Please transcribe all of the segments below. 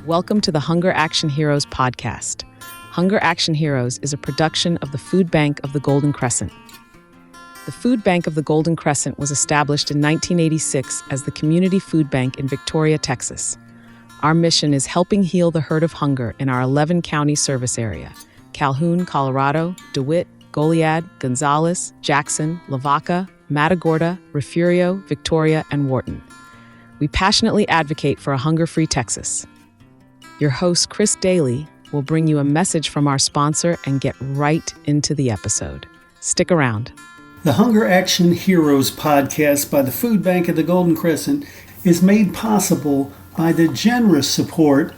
Welcome to the Hunger Action Heroes podcast. Hunger Action Heroes is a production of the Food Bank of the Golden Crescent. The Food Bank of the Golden Crescent was established in 1986 as the Community Food Bank in Victoria, Texas. Our mission is helping heal the hurt of hunger in our 11-county service area: Calhoun, Colorado, DeWitt, Goliad, Gonzales, Jackson, Lavaca, Matagorda, Refugio, Victoria, and Wharton. We passionately advocate for a hunger-free Texas. Your host, Chris Doelle, will bring you a message from our sponsor and get right into the episode. Stick around. The Hunger Action Heroes podcast by the Food Bank of the Golden Crescent is made possible by the generous support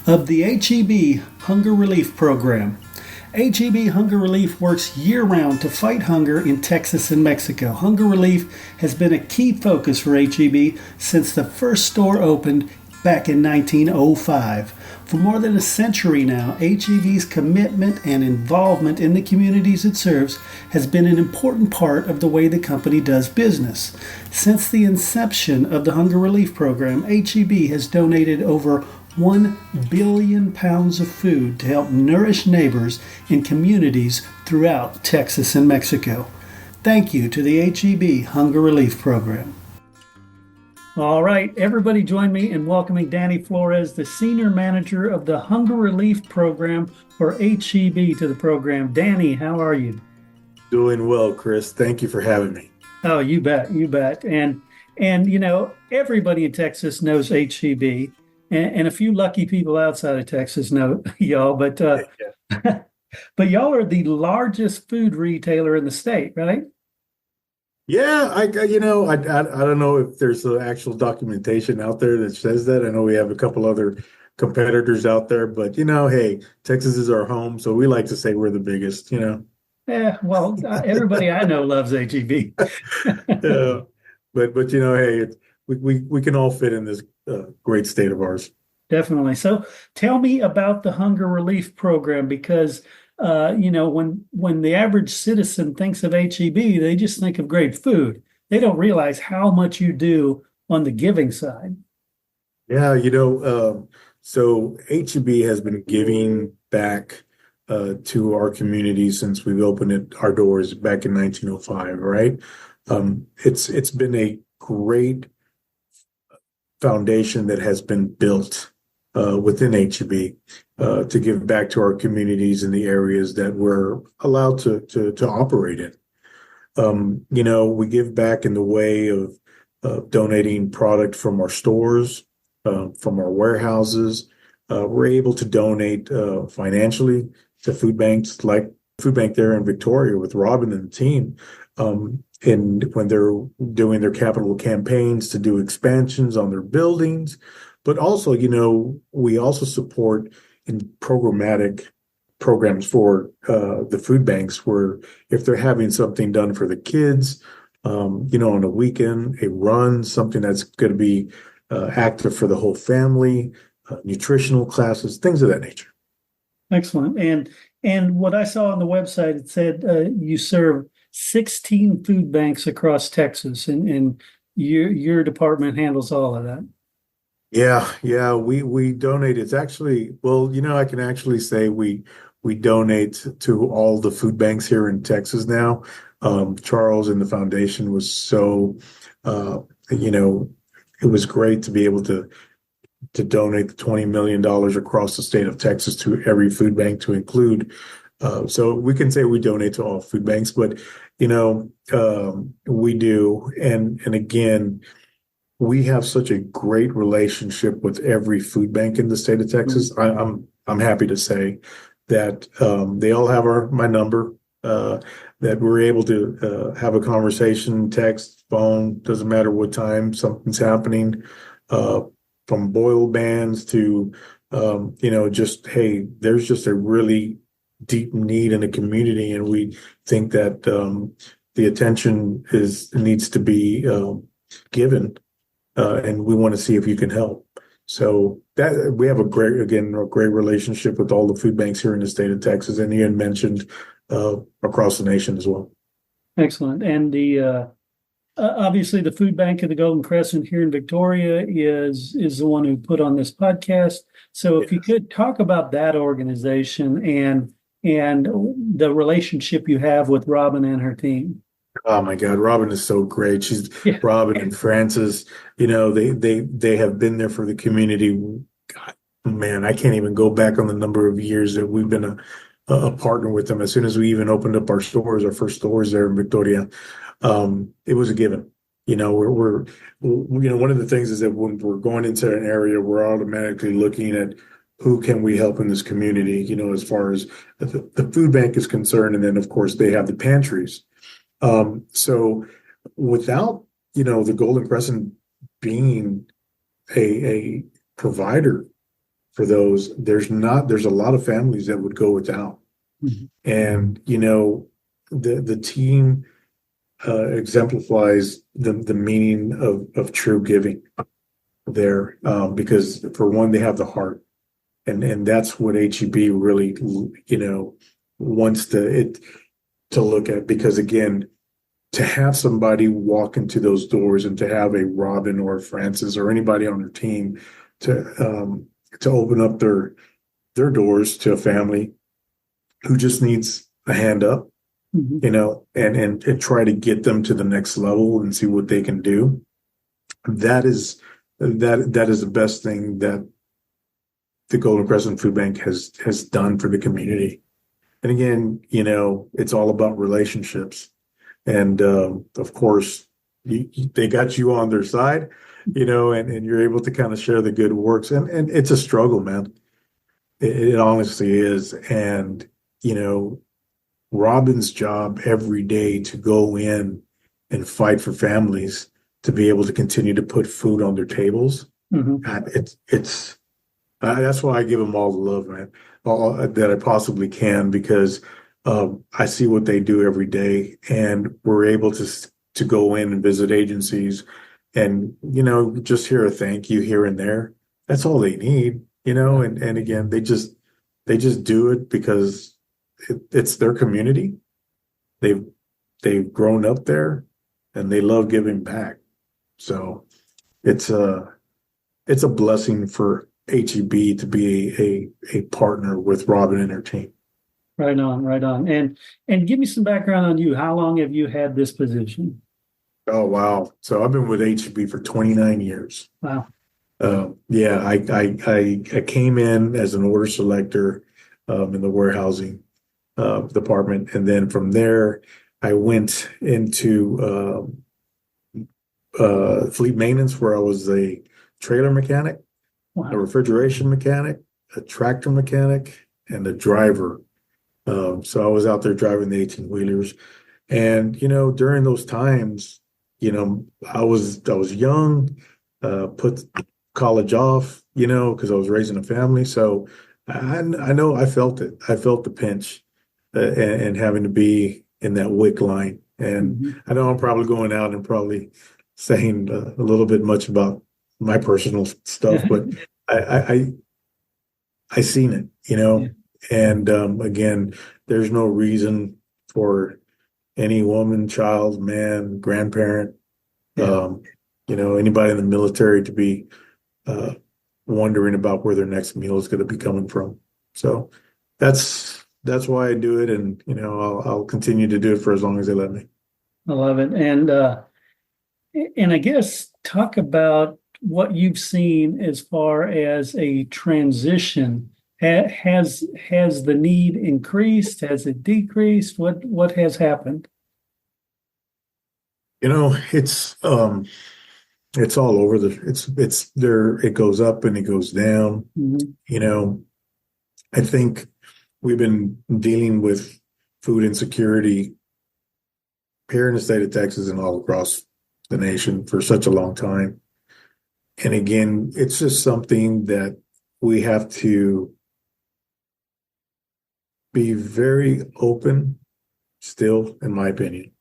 of the HEB Hunger Relief Program. HEB Hunger Relief works year-round to fight hunger in Texas and Mexico. Hunger relief has been a key focus for HEB since the first store opened back in 1905. For more than a century now, HEB's commitment and involvement in the communities it serves has been an important part of the way the company does business. Since the inception of the Hunger Relief Program, HEB has donated over 1 billion pounds of food to help nourish neighbors in communities throughout Texas and Mexico. Thank you to the HEB Hunger Relief Program. All right, everybody join me in welcoming Danny Flores, the Senior Manager of the Hunger Relief Program for HEB, to the program. Danny, how are you? Doing well, Chris. Thank you for having me. Oh, you bet, you bet. And you know, everybody in Texas knows HEB, and a few lucky people outside of Texas know y'all, but but y'all are the largest food retailer in the state, right? Yeah, I don't know if there's actual documentation out there that says that. I know we have a couple other competitors out there, but hey, Texas is our home, so we like to say we're the biggest. Yeah, well, everybody I know loves HEB. Yeah, but hey, we can all fit in this great state of ours. Definitely. So, tell me about the Hunger Relief Program, because when the average citizen thinks of HEB, they just think of great food. They don't realize how much you do on the giving side. Yeah, so HEB has been giving back to our community since we've opened our doors back in 1905, right? It's been a great foundation that has been built within HEB to give back to our communities in the areas that we're allowed to operate in. We give back in the way of donating product from our stores, from our warehouses. We're able to donate financially to food banks like Food Bank there in Victoria with Robin and the team. And when they're doing their capital campaigns to do expansions on their buildings. But also, we also support in programmatic programs for the food banks where if they're having something done for the kids, on a weekend, a run, something that's going to be active for the whole family, nutritional classes, things of that nature. Excellent. And what I saw on the website, it said you serve 16 food banks across Texas, and your department handles all of that. Yeah, we donate. It's actually, I can actually say we donate to all the food banks here in Texas now. Charles and the foundation was so, it was great to be able to donate the $20 million across the state of Texas to every food bank to include. So we can say we donate to all food banks, but, we do. And again, we have such a great relationship with every food bank in the state of Texas. I'm happy to say that they all have my number, that we're able to have a conversation, text, phone, doesn't matter what time something's happening, from boil bans to, just, hey, there's just a really deep need in the community. And we think that the attention needs to be given. And we want to see if you can help. So that we have a great relationship with all the food banks here in the state of Texas, and Ian mentioned across the nation as well. Excellent. And Obviously, the Food Bank of the Golden Crescent here in Victoria is the one who put on this podcast. So, if you Yes. could talk about that organization and the relationship you have with Robin and her team. Oh my God, Robin is so great. She's Yeah. Robin and Francis, they have been there for the community. God, man, I can't even go back on the number of years that we've been a partner with them. As soon as we even opened up our stores, our first stores there in Victoria, it was a given. One of the things is that when we're going into an area, we're automatically looking at who can we help in this community, as far as the food bank is concerned. And then, of course, they have the pantries. So without, the Golden Crescent being a provider for those, there's a lot of families that would go without. Mhm. And, the team exemplifies the meaning of true giving there, because for one, they have the heart. And that's what HEB really, wants to look at, because again, to have somebody walk into those doors and to have a Robin or a Francis or anybody on their team to open up their doors to a family who just needs a hand up, Mhm. and try to get them to the next level and see what they can do. That is the best thing that the Golden Crescent Food Bank has done for the community. And again, it's all about relationships. And of course, they got you on their side, and you're able to kind of share the good works. And it's a struggle, man. It honestly is. And, Robin's job every day to go in and fight for families to be able to continue to put food on their tables. Mhm. It's that's why I give them all the love, man, all that I possibly can, because I see what they do every day, and we're able to go in and visit agencies, and just hear a thank you here and there. That's all they need, and again, they just do it because it's their community. They've grown up there, and they love giving back. So it's a blessing for HEB to be a partner with Robin and her team. Right on, right on. And give me some background on you. How long have you had this position? Oh, wow. So I've been with HEB for 29 years. Wow. Yeah, I came in as an order selector in the warehousing department. And then from there, I went into fleet maintenance, where I was a trailer mechanic, a Wow. refrigeration mechanic, a tractor mechanic, and a driver. So I was out there driving the 18 wheelers. And, during those times, I was young, put college off, because I was raising a family. So I know I felt it. I felt the pinch, and having to be in that WIC line. And Mhm. I know I'm probably going out and probably saying a little bit much about my personal stuff, but I seen it, Yeah. and again, there's no reason for any woman, child, man, grandparent, Yeah. Anybody in the military to be uh, wondering about where their next meal is going to be coming from. So that's why I do it, and I'll continue to do it for as long as they let me. I love it. And I guess talk about what you've seen as far as a transition. Has the need increased? Has it decreased? What has happened? It's all over it's there. It goes up and it goes down. Mhm. I think we've been dealing with food insecurity here in the state of Texas and all across the nation for such a long time. And again, it's just something that we have to be very open still, in my opinion,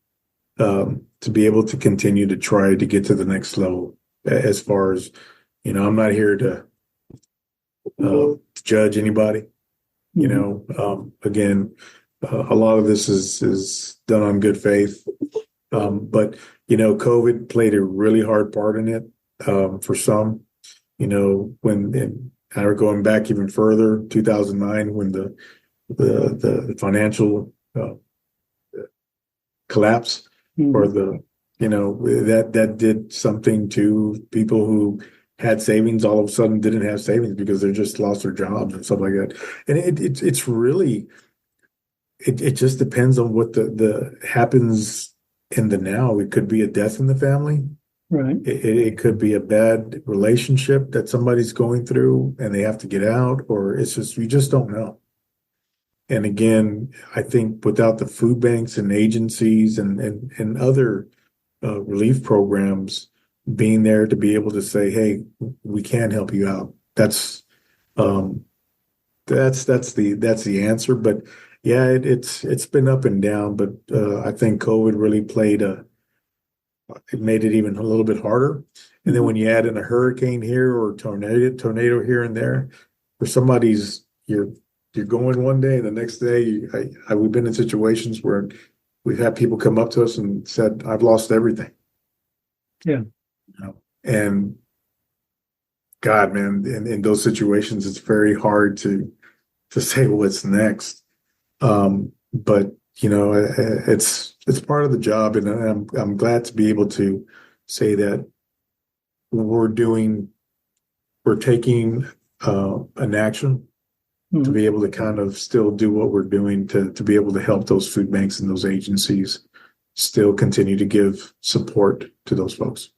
to be able to continue to try to get to the next level. As far as, I'm not here to judge anybody. Again, a lot of this is done on good faith. But, COVID played a really hard part in it for some. And we're going back even further, 2009, when the financial collapse, or that did something to people who had savings, all of a sudden didn't have savings because they just lost their jobs and stuff like that. And it's really, it just depends on what the happens in the now. It could be a death in the family. Right. It could be a bad relationship that somebody's going through and they have to get out, or it's just, you just don't know. And again, I think without the food banks and agencies and other relief programs being there to be able to say, hey, we can help you out. That's the answer. But yeah, it's been up and down. But I think COVID really it made it even a little bit harder. And then when you add in a hurricane here or tornado here and there, for somebody's, you're going one day, the next day, we've been in situations where we've had people come up to us and said, I've lost everything. Yeah. And God, man, in those situations, it's very hard to say what's next. But it's part of the job, and I'm glad to be able to say that we're taking an action to be able to kind of still do what we're doing to be able to help those food banks and those agencies still continue to give support to those folks.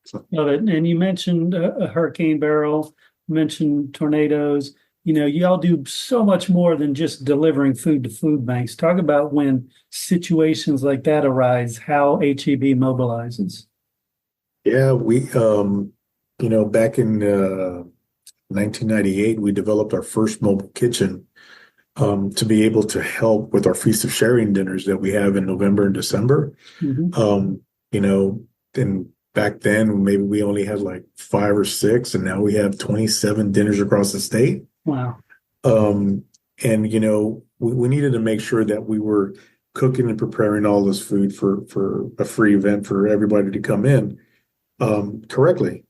So. Love it. And you mentioned a hurricane barrel, mentioned tornadoes. Y'all do so much more than just delivering food to food banks. Talk about when situations like that arise, how HEB mobilizes. Yeah, we, back in 1998, we developed our first mobile kitchen to be able to help with our Feast of Sharing dinners that we have in November and December. And back then, maybe we only had like 5 or 6, and now we have 27 dinners across the state. Wow. And, we needed to make sure that we were cooking and preparing all this food for a free event for everybody to come in correctly.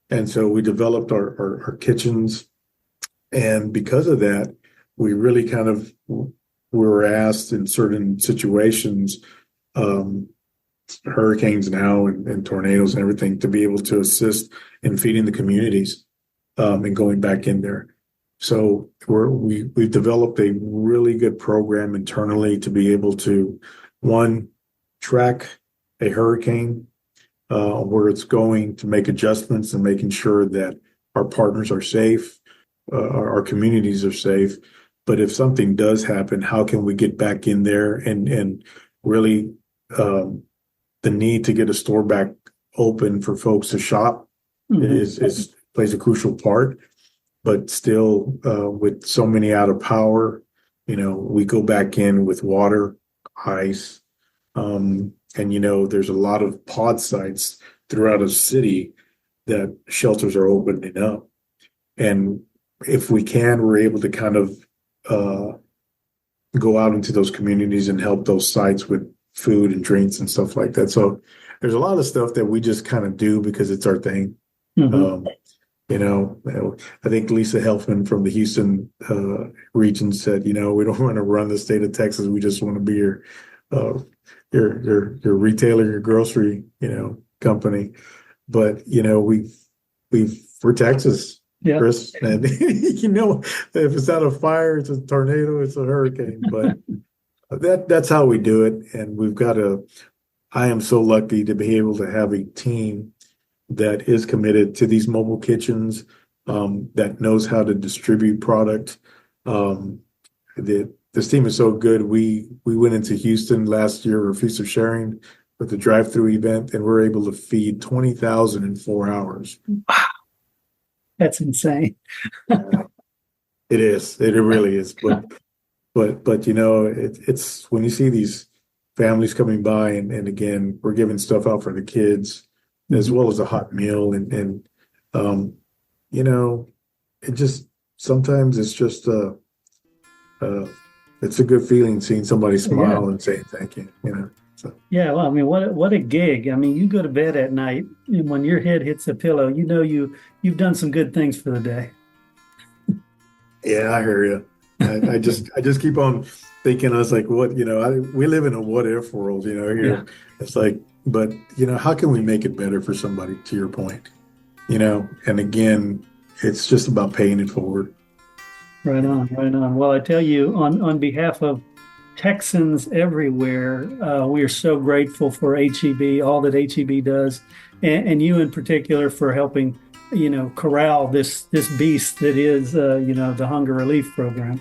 And so we developed our kitchens. And because of that, we really kind of were asked in certain situations, hurricanes now and tornadoes and everything, to be able to assist in feeding the communities and going back in there. So we've developed a really good program internally to be able to, one, track a hurricane, where it's going, to make adjustments and making sure that our partners are safe, our communities are safe. But if something does happen, how can we get back in there and really the need to get a store back open for folks to shop is plays a crucial part. But still, with so many out of power, we go back in with water, ice, and there's a lot of pod sites throughout a city that shelters are opening up. And if we can, we're able to kind of go out into those communities and help those sites with food and drinks and stuff like that. So there's a lot of stuff that we just kind of do because it's our thing. I think Lisa Helfman from the Houston region said, we don't want to run the state of Texas. We just want to be your retailer, your grocery, company. But, we're Texas, yeah. Chris, and if it's not a fire, it's a tornado, it's a hurricane, but that's how we do it. And I am so lucky to be able to have a team that is committed to these mobile kitchens, that knows how to distribute product. This team is so good. We went into Houston last year for Feast of Sharing with the drive-through event, and we're able to feed 20,000 in 4 hours. Wow. That's insane. It is. It really is. But it's when you see these families coming by, and again, we're giving stuff out for the kids as well as a hot meal, and it just sometimes it's just it's a good feeling seeing somebody smile and say thank you. So, Yeah, well, I mean, what a gig. I mean, you go to bed at night, and when your head hits the pillow, you know you've done some good things for the day. yeah, I hear you. I just keep on thinking. I was like, what, we live in a what if world, Yeah, here. It's like, but how can we make it better for somebody, to your point? And again, it's just about paying it forward. right on, right on. Well, I tell you, on behalf of Texans everywhere, we are so grateful for HEB, all that HEB does, and you in particular for helping, corral this beast that is, the hunger relief program.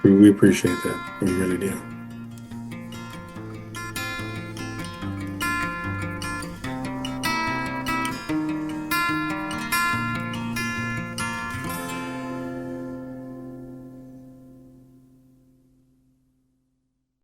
We appreciate that. We really do.